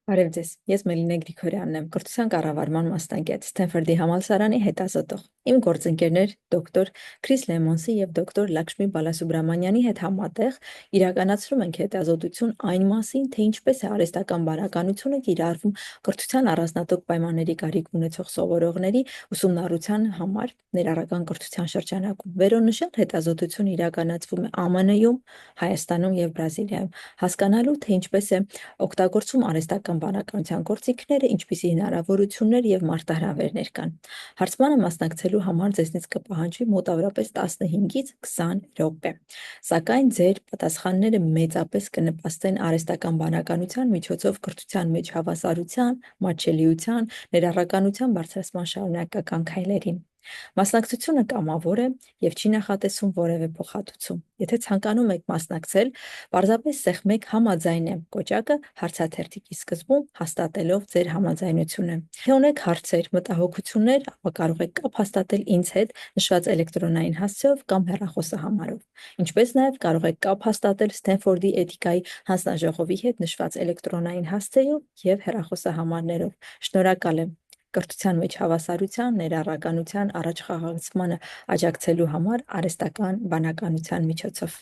Բարև ձեզ, ես Մելինե Գրիգորյանն եմ, կրթության կառավարման մասնագետ, Սթենֆորդի համալսարանի հետազոտող։ Իմ գործընկերներ դոկտոր Քրիս Լեմոնսի եւ դոկտոր Լաքշմի Բալասուբրամանյանի հետ համատեղ իրականացնում ենք հետազոտություն այն մասին, թե ինչպես է արհեստական բանականությունը կիրառվում կրթության առանձնատոկ պայմանների կարիք ունեցող սովորողների ուսումնառության համար ներառական կրթության շրջանակում։ Վերոնշյալ հետազոտությունը իրականացվում է ԱՄՆ-ում, Հայաստանում եւ Բրազիլիայում, հասկանալու թե ինչպես է օգտագործում արհեստական բանականության գործիքները, ինչպիսի հնարավորություններ եւ մարտահրավերներ կան։ Հարցմանը մասնակցելու համար ձեզնից կպահանջվի մոտավորապես 15-ից 20 րոպե։ Սակայն ձեր պատասխանները մեծապես կնպաստեն արհեստական բանականության միջոցով կրթության մեջ հավասարության, մատչելիության, ներառականության բարձրացման շարունակական քայլերին։ Մասնակցությունը կամավոր է եւ չի նախատեսում որևէ փոխհատուցում։ Եթե ցանկանում եք մասնակցել, պարզապես սեղմեք համաձայնեմ կոճակը հարցաթերթիկի սկզբում հաստատելով ձեր համաձայնությունը։ Եթե ունեք հարցեր, մտահոգություններ, ապա կարող եք կապ հաստատել ինձ հետ նշված էլեկտրոնային հասցեով կամ հեռախոսահամարով։ Ինչպես նաև կարող եք կապ հաստատել Սթենֆորդի էթիկայի հանձնաժողովի հետ նշված էլեկտրոնային հասցեով եւ հեռախոսահամարներով։ Շնորհակալ եմ կրթության մեջ հավասարության, ներառականության առաջխաղացմանը աջակցելու համար արհեստական բանականության միջոցով։